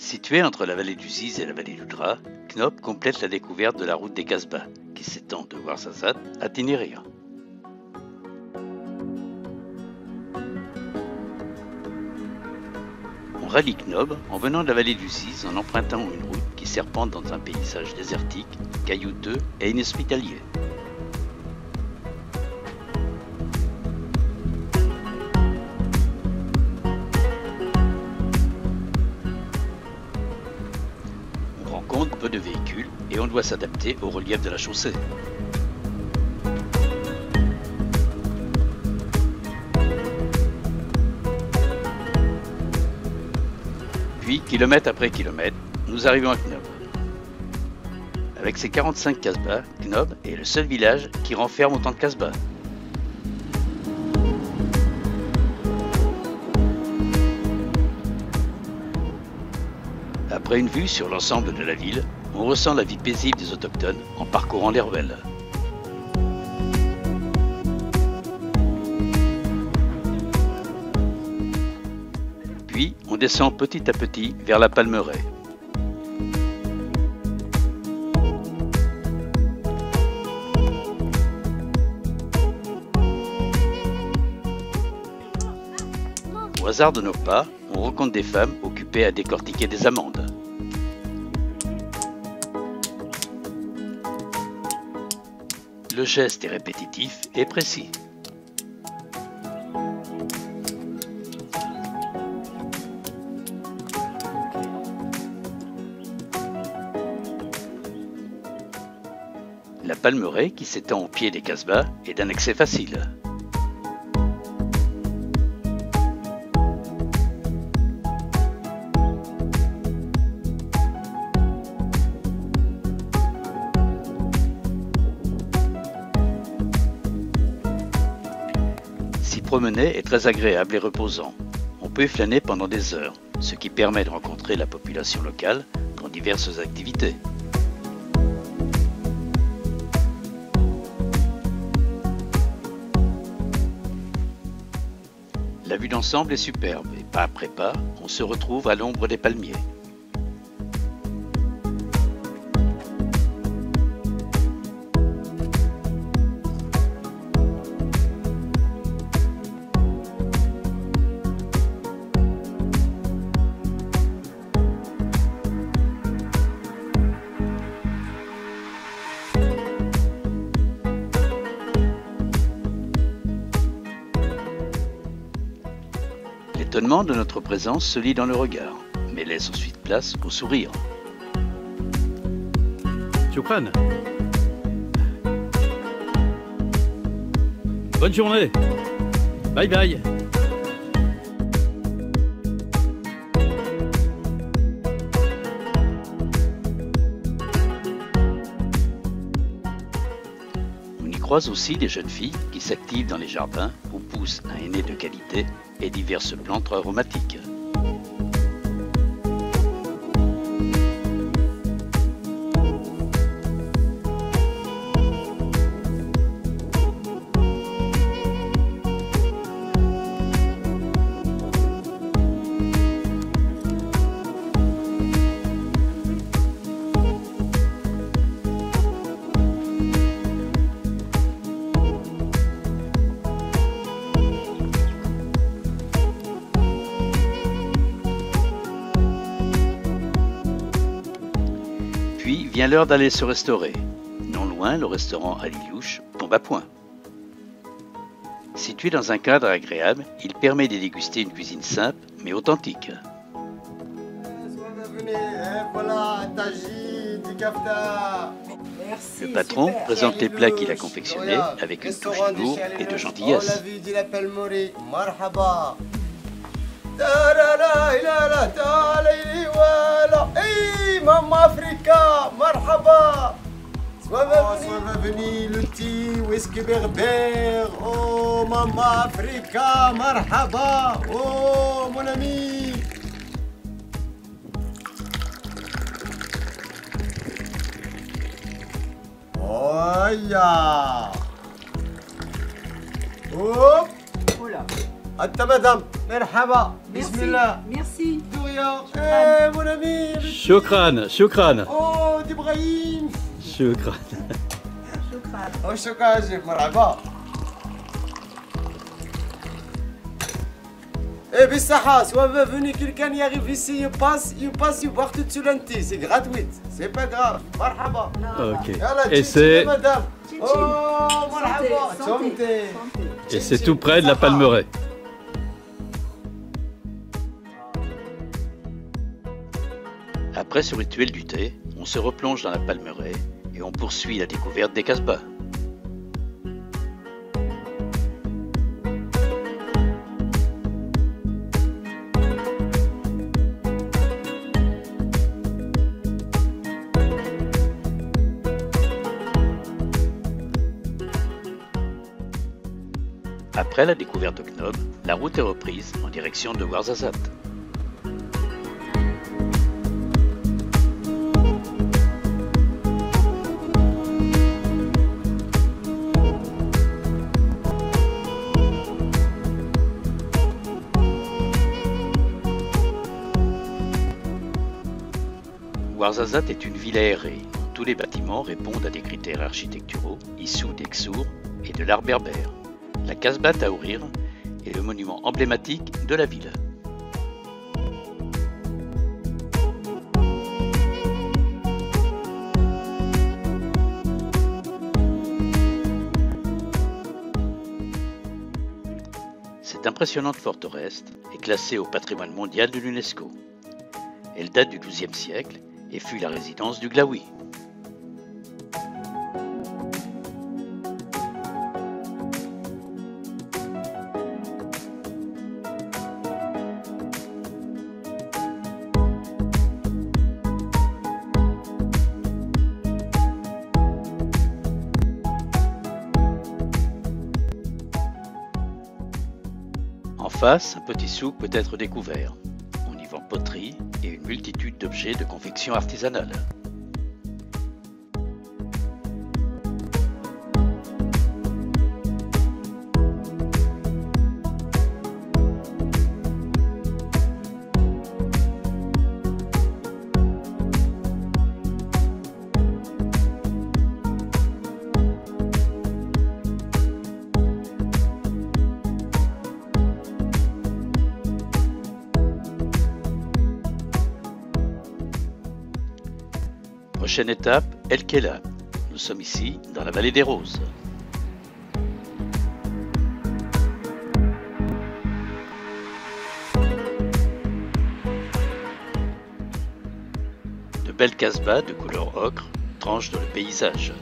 Situé entre la vallée du Ziz et la vallée du Dra, Knob complète la découverte de la route des Casbahs, qui s'étend de Ouarzazate à Ténéria. On rallie Knob en venant de la vallée du Ziz en empruntant une route qui serpente dans un paysage désertique, caillouteux et inhospitalier. On rencontre peu de véhicules et on doit s'adapter au relief de la chaussée. Puis, kilomètre après kilomètre, nous arrivons à Knob. Avec ses 45 Casbahs, Knob est le seul village qui renferme autant de Casbahs. Après une vue sur l'ensemble de la ville, on ressent la vie paisible des autochtones en parcourant les ruelles. Puis, on descend petit à petit vers la Palmeraie. Au hasard de nos pas, on rencontre des femmes occupées à décortiquer des amandes. Le geste est répétitif et précis. La Palmeraie, qui s'étend au pied des Casbahs, est d'un accès facile. S'y promener est très agréable et reposant. On peut y flâner pendant des heures, ce qui permet de rencontrer la population locale dans diverses activités. La vue d'ensemble est superbe et pas après pas, on se retrouve à l'ombre des palmiers. L'étonnement de notre présence se lit dans le regard, mais laisse ensuite place au sourire. Shukran. Bonne journée. Bye bye. On y croise aussi des jeunes filles qui s'activent dans les jardins où poussent un henné de qualité et diverses plantes aromatiques. Puis vient l'heure d'aller se restaurer. Non loin, le restaurant Alilouche tombe à point. Situé dans un cadre agréable, il permet de déguster une cuisine simple mais authentique. Le patron présente les plats qu'il a confectionnés avec une touche d'humour et de gentillesse. Maman Africa, marhaba. Sois bienvenue, le thé, whisky berbère. Oh, Maman Africa, marhaba. Oh, mon ami. Oh, ya. Oh. Oula. Atta madame. مرحبا بسم الله Merci. دوريا ايه مون امي شكرا شكرا اوه دي ابراهيم شكرا Shukran. وشكرا جيب مرحبا Eh بالصحة, soit va venir quelqu'un y arrive ici, il passe, il boit tout de suite un thé, c'est gratuit, c'est pas grave, marhaba. Ok. Yalla, Et tchitchi, c'est madame. Tchitchi. Oh, marhaba, Santé, santé. santé. et c'est tout près de la Palmeraie. Après ce rituel du thé, on se replonge dans la Palmeraie et on poursuit la découverte des Casbahs. Après la découverte de Knob, la route est reprise en direction de Ouarzazate. Ouarzazate est une ville aérée dont tous les bâtiments répondent à des critères architecturaux issus d'Exour et de l'art berbère. La Casbah Taourir est le monument emblématique de la ville. Cette impressionnante forteresse est classée au patrimoine mondial de l'UNESCO. Elle date du XIIe siècle et fut la résidence du Glaoui. En face, un petit souk peut être découvert. On y vend poterie et une multitude d'objets de confection artisanale. Prochaine étape, El Kela. Nous sommes ici dans la vallée des Roses. De belles casbahs de couleur ocre tranchent dans le paysage.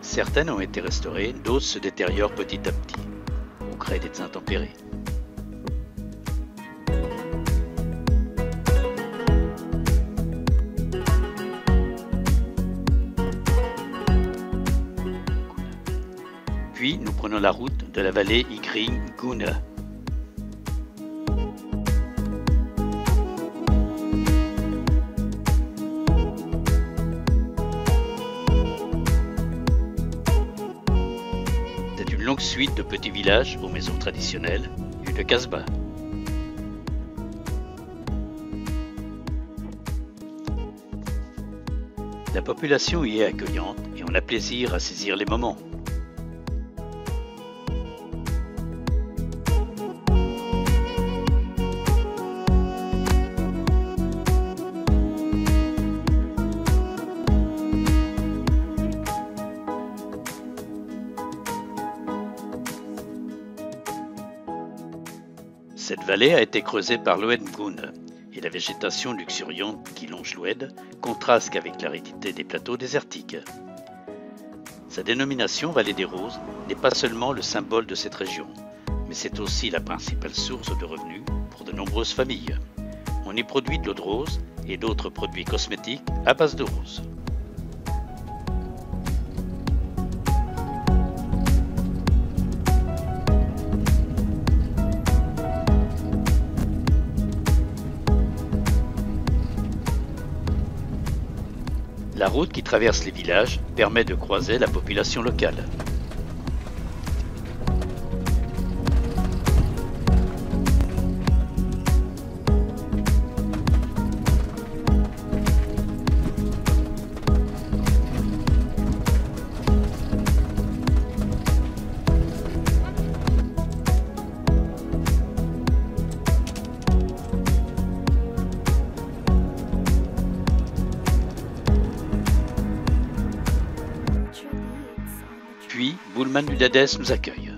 Certaines ont été restaurées, d'autres se détériorent petit à petit, au gré des intempéries. Puis nous prenons la route de la vallée Ikring-Gouna. C'est une longue suite de petits villages aux maisons traditionnelles et de casbahs. La population y est accueillante et on a plaisir à saisir les moments. Cette vallée a été creusée par l'Oued Mgoun et la végétation luxuriante qui longe l'Oued contraste qu'avec l'aridité des plateaux désertiques. Sa dénomination Vallée des Roses n'est pas seulement le symbole de cette région, mais c'est aussi la principale source de revenus pour de nombreuses familles. On y produit de l'eau de rose et d'autres produits cosmétiques à base de rose. La La route qui traverse les villages permet de croiser la population locale. Puis, Boulman du Dadès nous accueille.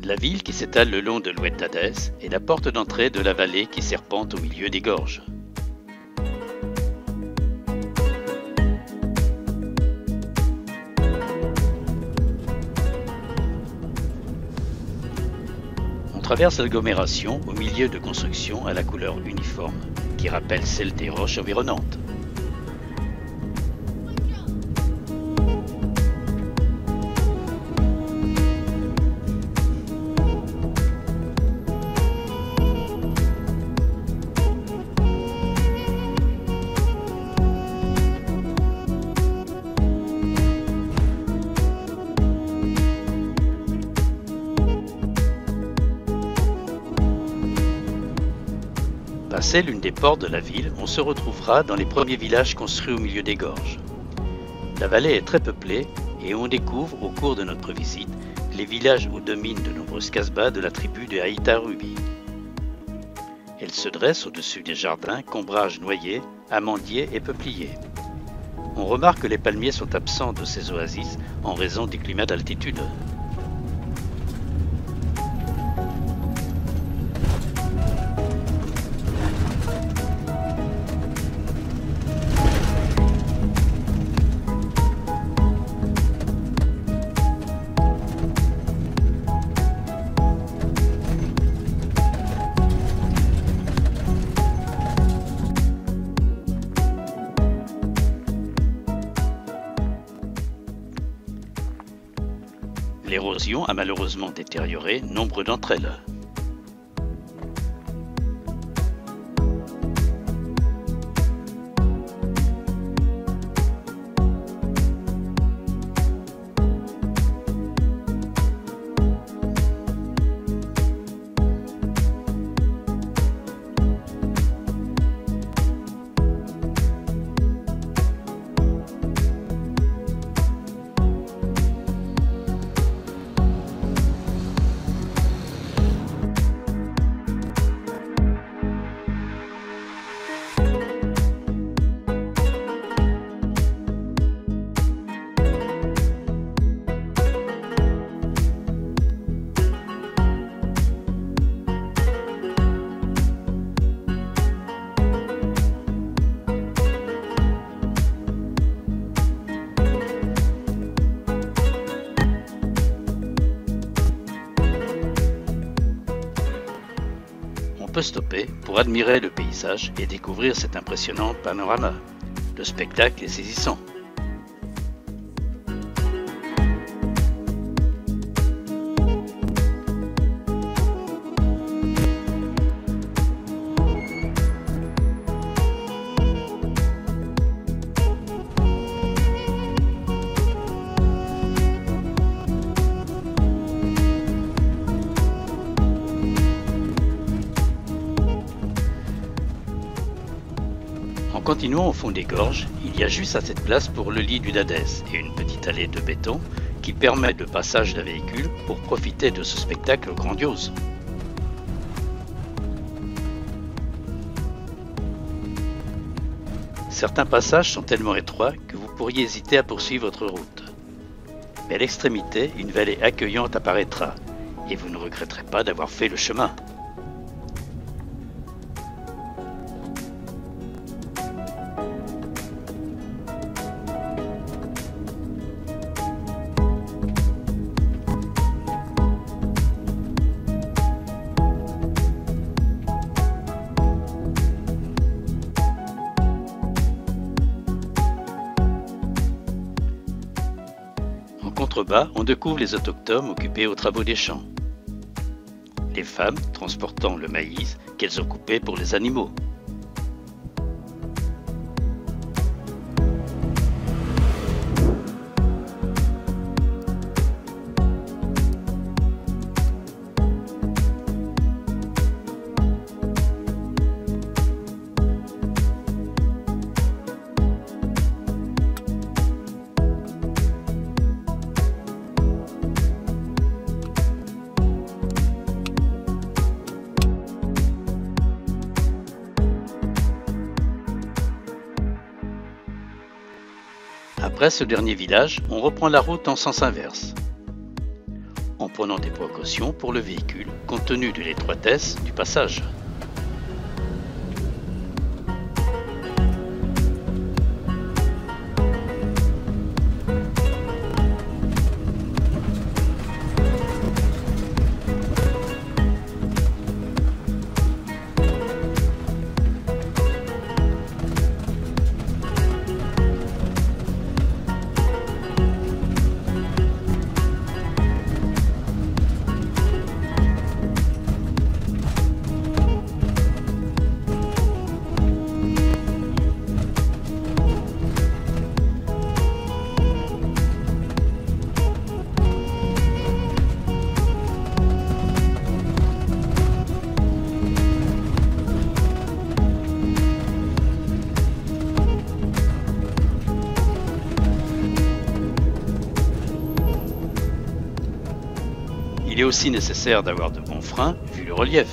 La ville qui s'étale le long de l'oued Dadès est la porte d'entrée de la vallée qui serpente au milieu des gorges. On traverse l'agglomération au milieu de constructions à la couleur uniforme qui rappelle celle des roches environnantes. Passé l'une des portes de la ville, on se retrouvera dans les premiers villages construits au milieu des gorges. La vallée est très peuplée et on découvre au cours de notre visite les villages où dominent de nombreuses casbahs de la tribu de Haïta Rubi. Elle se dresse au-dessus des jardins, combrages noyers, amandiers et peupliers. On remarque que les palmiers sont absents de ces oasis en raison des climats d'altitude. L'érosion a malheureusement détérioré nombre d'entre elles. On peut stopper pour admirer le paysage et découvrir cet impressionnant panorama. Le spectacle est saisissant. En continuant au fond des gorges, il y a juste assez de place pour le lit du Dadès et une petite allée de béton qui permet le passage d'un véhicule pour profiter de ce spectacle grandiose. Certains passages sont tellement étroits que vous pourriez hésiter à poursuivre votre route. Mais à l'extrémité, une vallée accueillante apparaîtra et vous ne regretterez pas d'avoir fait le chemin. En contrebas, on découvre les autochtones occupés aux travaux des champs. Les femmes transportant le maïs qu'elles ont coupé pour les animaux. Après ce dernier village, on reprend la route en sens inverse, en prenant des précautions pour le véhicule compte tenu de l'étroitesse du passage. Il est aussi nécessaire d'avoir de bons freins vu le relief.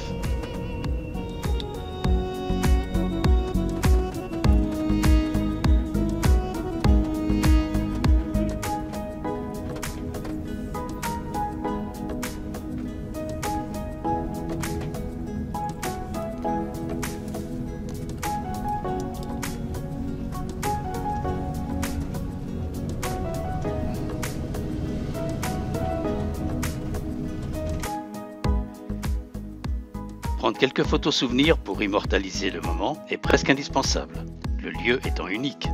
Prendre quelques photos souvenirs pour immortaliser le moment est presque indispensable, le lieu étant unique.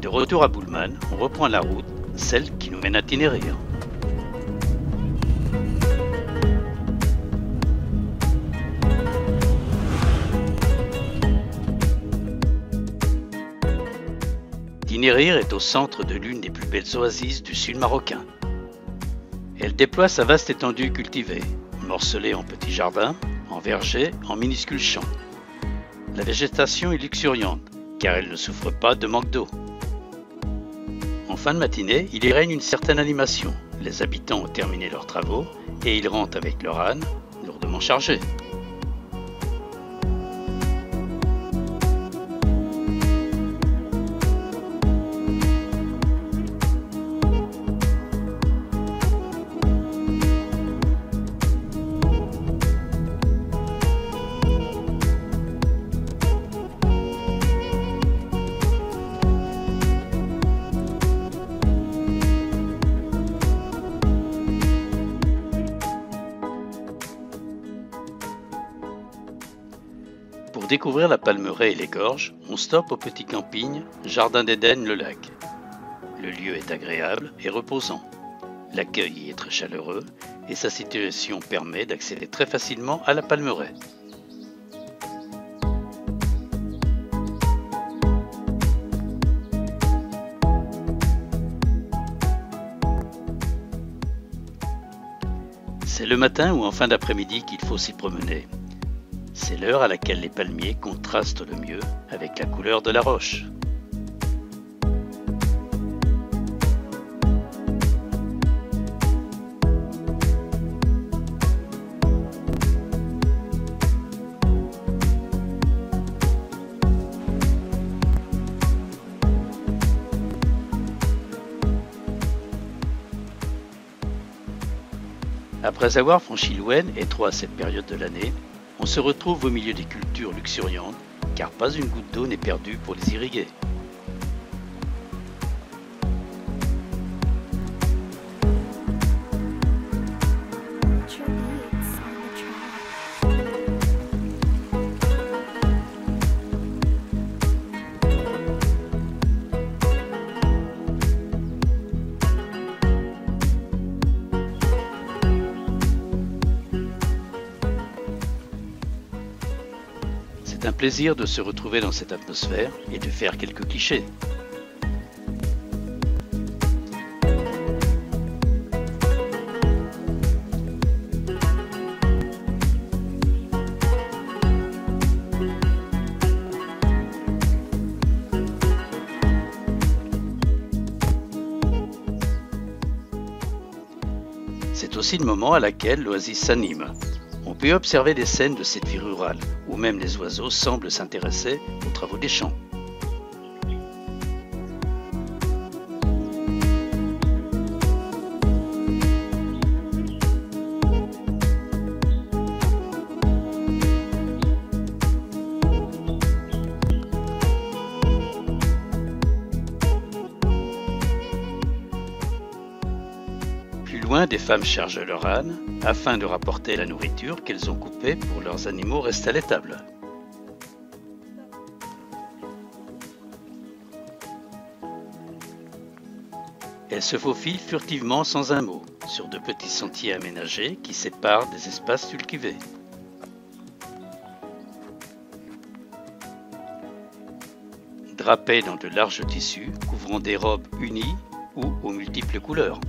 De retour à Boulman, on reprend la route, celle qui nous mène à Tinérire. Tinérire est au centre de l'une des plus belles oasis du sud marocain. Elle déploie sa vaste étendue cultivée, morcelée en petits jardins, en vergers, en minuscules champs. La végétation est luxuriante, car elle ne souffre pas de manque d'eau. En fin de matinée, il y règne une certaine animation. Les habitants ont terminé leurs travaux et ils rentrent avec leur âne, lourdement chargé. Pour découvrir la Palmeraie et les gorges, on stoppe au petit camping Jardin d'Éden-le-Lac. Le lieu est agréable et reposant. L'accueil y est très chaleureux et sa situation permet d'accéder très facilement à la Palmeraie. C'est le matin ou en fin d'après-midi qu'il faut s'y promener. C'est l'heure à laquelle les palmiers contrastent le mieux avec la couleur de la roche. Après avoir franchi l'Ouen, étroit à cette période de l'année, on se retrouve au milieu des cultures luxuriantes, car pas une goutte d'eau n'est perdue pour les irriguer. C'est un plaisir de se retrouver dans cette atmosphère et de faire quelques clichés. C'est aussi le moment à laquelle l'oasis s'anime. On peut observer des scènes de cette vie rurale, où même les oiseaux semblent s'intéresser aux travaux des champs. Plus loin, des femmes chargent leur âne afin de rapporter la nourriture qu'elles ont coupée pour leurs animaux restés à l'étable. Elles se faufilent furtivement sans un mot sur de petits sentiers aménagés qui séparent des espaces cultivés. Drapées dans de larges tissus couvrant des robes unies ou aux multiples couleurs.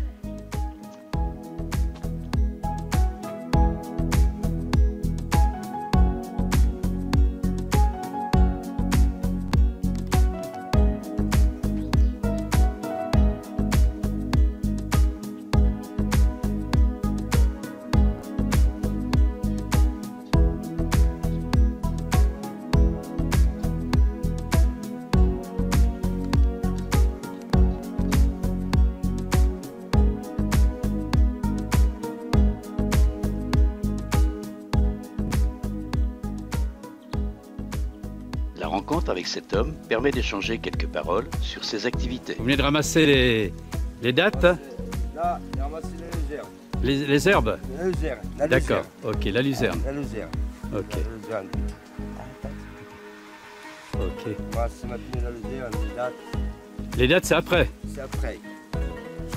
La rencontre avec cet homme permet d'échanger quelques paroles sur ses activités. Vous venez de ramasser les dattes, Là, j'ai ramassé les herbes. les herbes. La luzerne. La D'accord, luzerne. ok, la luzerne. La luzerne. Ok, La luzerne. ok. Moi, c'est maintenant la luzerne. Les dates, Les dattes, c'est après, c'est après.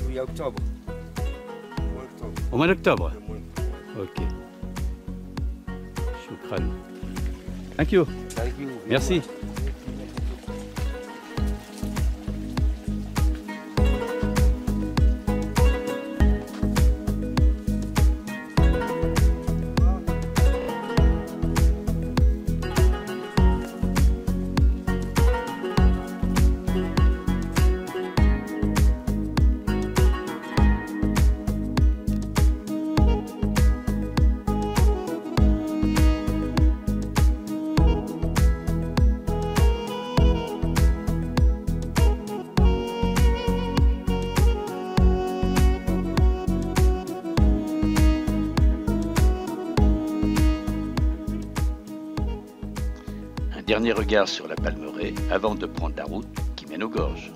Juillet, octobre. Mois d'octobre. au mois d'octobre. Le mois. Ok. Choukran. Thank you. Thank you. Merci. Dernier regard sur la Palmeraie avant de prendre la route qui mène aux gorges.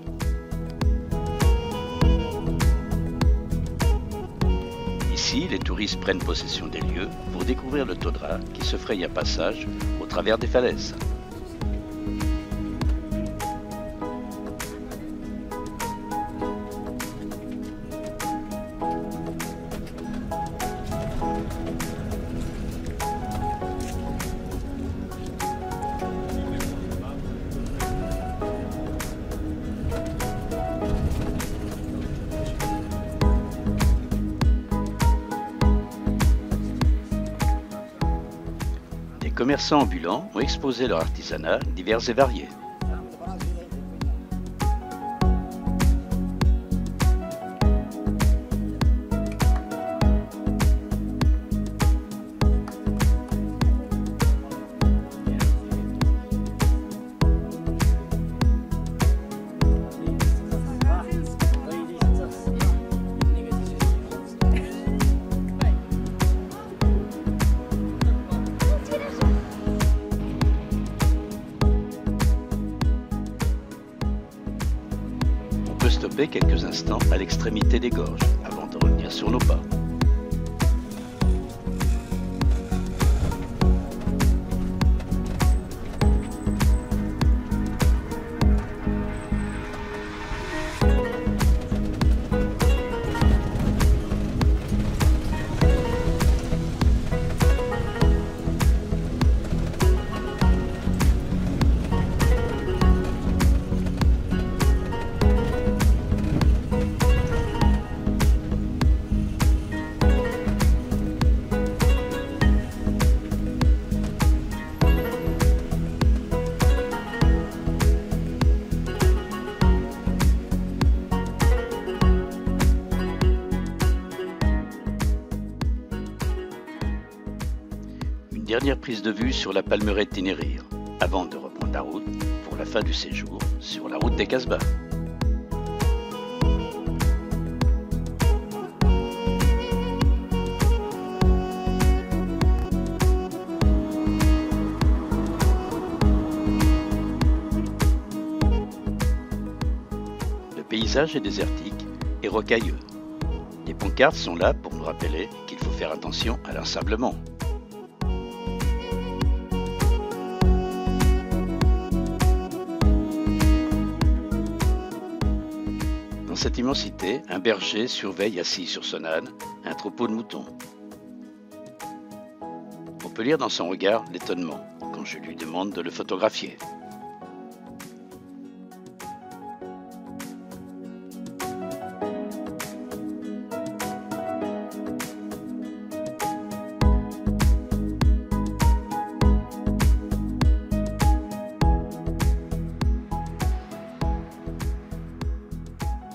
Ici, les touristes prennent possession des lieux pour découvrir le Todra qui se fraye un passage au travers des falaises. commerçants ambulants ont exposé leur artisanat divers et variés. On peut stopper quelques instants à l'extrémité des gorges avant de revenir sur nos pas. Dernière prise de vue sur la palmeraie de Tenerife, avant de reprendre la route pour la fin du séjour sur la route des Casbahs. Le paysage est désertique et rocailleux. Les pancartes sont là pour nous rappeler qu'il faut faire attention à l'ensablement. Dans cette immensité, un berger surveille assis sur son âne un troupeau de moutons. On peut lire dans son regard l'étonnement quand je lui demande de le photographier.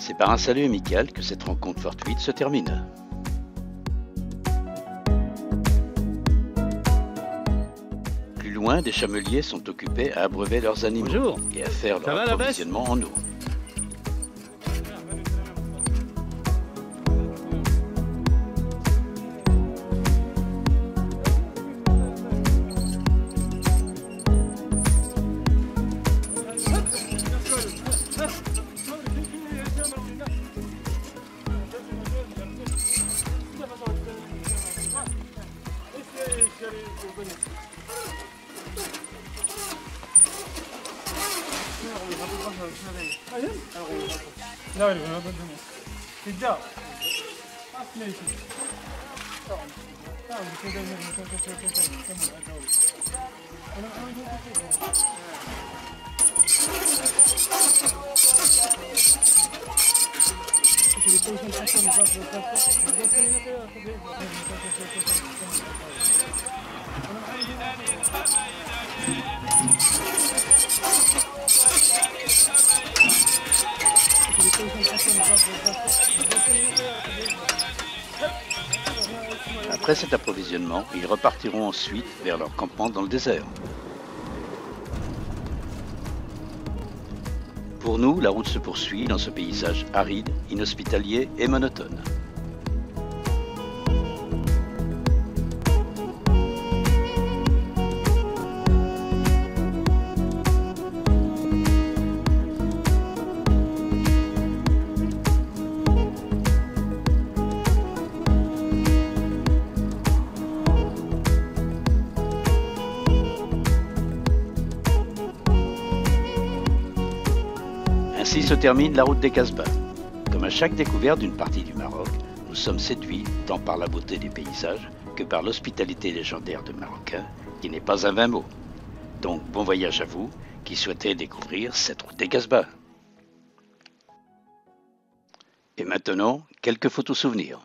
C'est par un salut amical que cette rencontre fortuite se termine. Plus loin, des chameliers sont occupés à abreuver leurs animaux Bonjour. et à faire Ça leur va, la approvisionnement en eau. Après cet approvisionnement, ils repartiront ensuite vers leur campement dans le désert. Pour nous, la route se poursuit dans ce paysage aride, inhospitalier et monotone. Ainsi se termine la route des Casbahs. Comme à chaque découverte d'une partie du Maroc, nous sommes séduits tant par la beauté des paysages que par l'hospitalité légendaire de Marocains, qui n'est pas un vain mot. Donc bon voyage à vous qui souhaitez découvrir cette route des Casbahs. Et maintenant, quelques photos souvenirs.